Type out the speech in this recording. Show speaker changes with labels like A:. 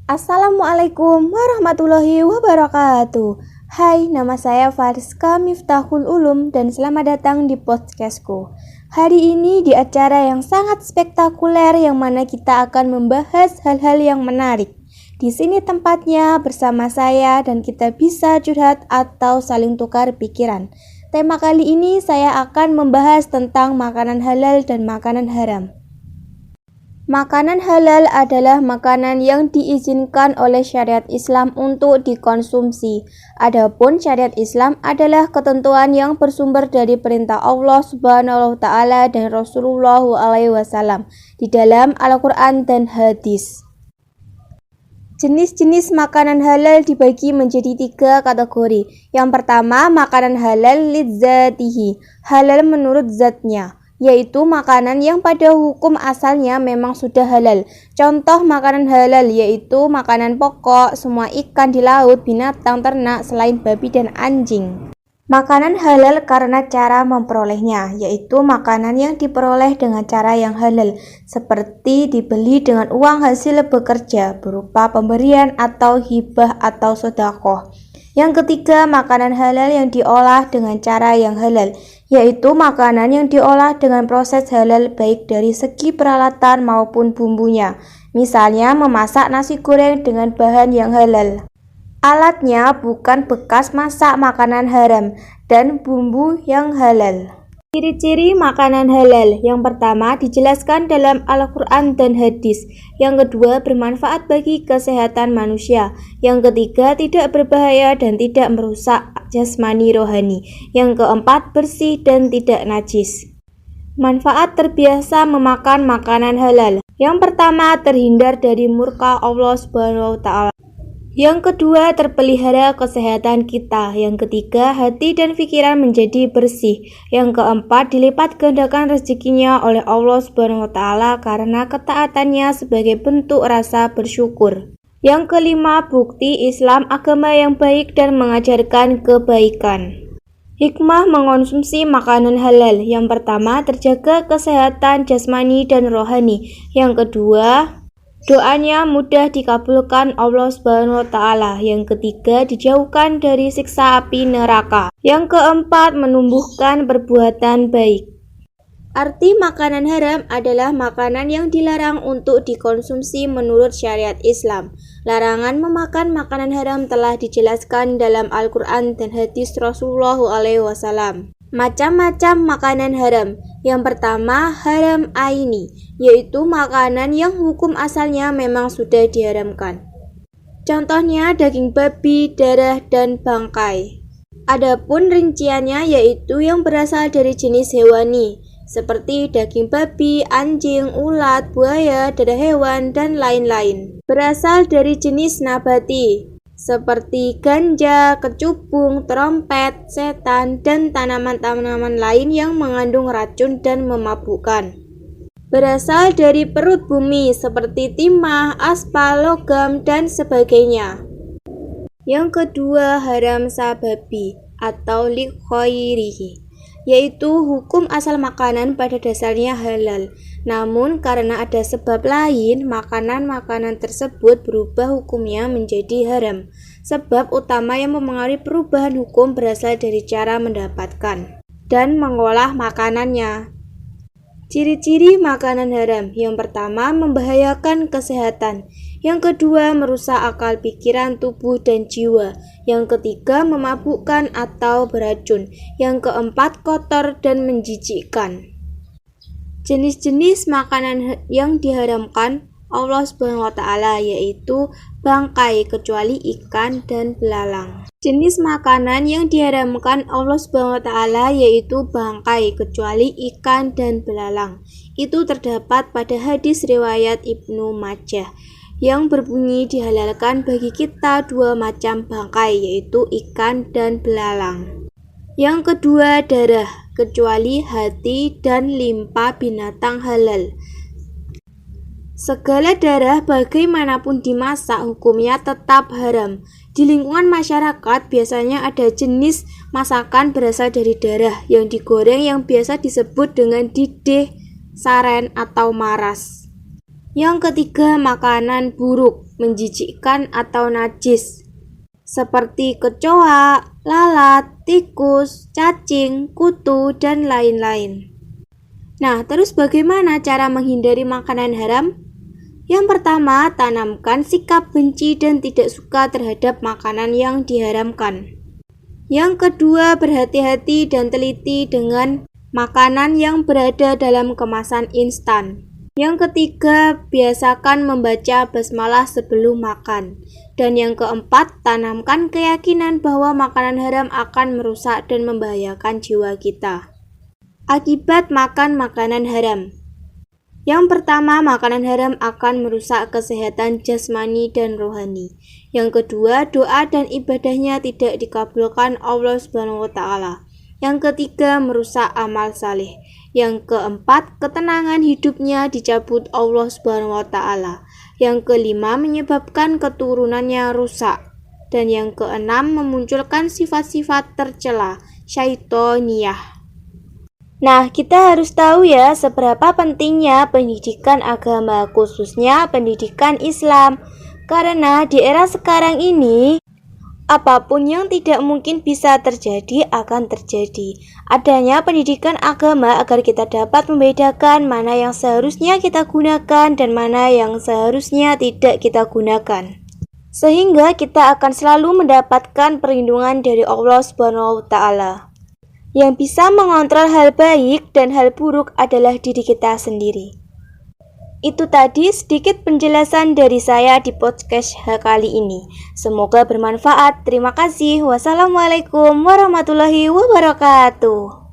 A: Assalamualaikum warahmatullahi wabarakatuh. Hai, nama saya Fariska Miftahul Ulum dan selamat datang di podcastku. Hari ini di acara yang sangat spektakuler yang mana kita akan membahas hal-hal yang menarik. Di sini tempatnya bersama saya dan kita bisa curhat atau saling tukar pikiran. Tema kali ini saya akan membahas tentang makanan halal dan makanan haram. Makanan halal adalah makanan yang diizinkan oleh syariat Islam untuk dikonsumsi. Adapun syariat Islam adalah ketentuan yang bersumber dari perintah Allah Subhanahu wa taala dan Rasulullah SAW di dalam Al-Qur'an dan hadis. Jenis-jenis makanan halal dibagi menjadi 3 kategori. Yang pertama, makanan halal lidzatihi, halal menurut zatnya, yaitu makanan yang pada hukum asalnya memang sudah halal. Contoh makanan halal yaitu makanan pokok, semua ikan di laut, binatang ternak selain babi dan anjing. Makanan halal karena cara memperolehnya, yaitu makanan yang diperoleh dengan cara yang halal, seperti dibeli dengan uang hasil bekerja berupa pemberian atau hibah atau sedekah. Yang ketiga, makanan halal yang diolah dengan cara yang halal, yaitu makanan yang diolah dengan proses halal baik dari segi peralatan maupun bumbunya. Misalnya memasak nasi goreng dengan bahan yang halal. Alatnya bukan bekas masak makanan haram dan bumbu yang halal. Ciri-ciri makanan halal. Yang pertama dijelaskan dalam Al-Qur'an dan hadis. Yang kedua bermanfaat bagi kesehatan manusia. Yang ketiga tidak berbahaya dan tidak merusak jasmani rohani. Yang keempat bersih dan tidak najis. Manfaat terbiasa memakan makanan halal. Yang pertama terhindar dari murka Allah Subhanahu wa taala. Yang kedua, terpelihara kesehatan kita. Yang ketiga, hati dan pikiran menjadi bersih. Yang keempat, dilipat gandakan rezekinya oleh Allah Subhanahu wa taala karena ketaatannya sebagai bentuk rasa bersyukur. Yang kelima, bukti Islam agama yang baik dan mengajarkan kebaikan. Hikmah mengonsumsi makanan halal. Yang pertama, terjaga kesehatan jasmani dan rohani. Yang kedua, doanya mudah dikabulkan Allah Subhanahu wa taala. Yang ketiga, dijauhkan dari siksa api neraka. Yang keempat, menumbuhkan perbuatan baik. Arti makanan haram adalah makanan yang dilarang untuk dikonsumsi menurut syariat Islam. Larangan memakan makanan haram telah dijelaskan dalam Al-Qur'an dan hadis Rasulullah SAW. Macam-macam makanan haram. Yang pertama, haram aini, yaitu makanan yang hukum asalnya memang sudah diharamkan. Contohnya daging babi, darah, dan bangkai. Adapun rinciannya yaitu yang berasal dari jenis hewani, seperti daging babi, anjing, ulat, buaya, darah hewan, dan lain-lain. Berasal dari jenis nabati, seperti ganja, kecubung, trompet, setan, dan tanaman-tanaman lain yang mengandung racun dan memabukkan. Berasal dari perut bumi seperti timah, aspal, logam, dan sebagainya. Yang kedua, haram sababi atau likhoirihi, yaitu hukum asal makanan pada dasarnya halal. Namun karena ada sebab lain, makanan-makanan tersebut berubah hukumnya menjadi haram. Sebab utama yang mempengaruhi perubahan hukum berasal dari cara mendapatkan dan mengolah makanannya. Ciri-ciri makanan haram. Yang pertama, membahayakan kesehatan. Yang kedua, merusak akal pikiran, tubuh, dan jiwa. Yang ketiga, memabukkan atau beracun. Yang keempat, kotor dan menjijikkan. Jenis-jenis makanan yang diharamkan Allah Subhanahu wa taala yaitu bangkai kecuali ikan dan belalang. Jenis makanan yang diharamkan Allah Subhanahu wa taala yaitu bangkai kecuali ikan dan belalang. Itu terdapat pada hadis riwayat Ibnu Majah yang berbunyi dihalalkan bagi kita 2 macam bangkai yaitu ikan dan belalang. Yang kedua, darah kecuali hati dan limpa binatang halal. Segala darah bagaimanapun dimasak hukumnya tetap haram. Di lingkungan masyarakat biasanya ada jenis masakan berasal dari darah yang digoreng yang biasa disebut dengan didih, saren, atau maras. Yang ketiga, makanan buruk, menjijikkan atau najis, seperti kecoa, lalat, tikus, cacing, kutu, dan lain-lain. Nah, terus bagaimana cara menghindari makanan haram? Yang pertama, tanamkan sikap benci dan tidak suka terhadap makanan yang diharamkan. Yang kedua, berhati-hati dan teliti dengan makanan yang berada dalam kemasan instan. Yang ketiga, biasakan membaca basmalah sebelum makan. Dan yang keempat, tanamkan keyakinan bahwa makanan haram akan merusak dan membahayakan jiwa kita. Akibat makan makanan haram. Yang pertama, makanan haram akan merusak kesehatan jasmani dan rohani. Yang kedua, doa dan ibadahnya tidak dikabulkan Allah SWT. Yang ketiga, merusak amal saleh. Yang keempat, ketenangan hidupnya dicabut Allah SWT. Yang kelima, menyebabkan keturunannya rusak. Dan yang keenam, memunculkan sifat-sifat tercela, syaitoniyah. Nah, kita harus tahu ya seberapa pentingnya pendidikan agama, khususnya pendidikan Islam. Karena di era sekarang ini, apapun yang tidak mungkin bisa terjadi akan terjadi. Adanya pendidikan agama agar kita dapat membedakan mana yang seharusnya kita gunakan dan mana yang seharusnya tidak kita gunakan. Sehingga kita akan selalu mendapatkan perlindungan dari Allah SWT. Yang bisa mengontrol hal baik dan hal buruk adalah diri kita sendiri. Itu tadi sedikit penjelasan dari saya di podcast kali ini. Semoga bermanfaat. Terima kasih. Wassalamualaikum warahmatullahi wabarakatuh.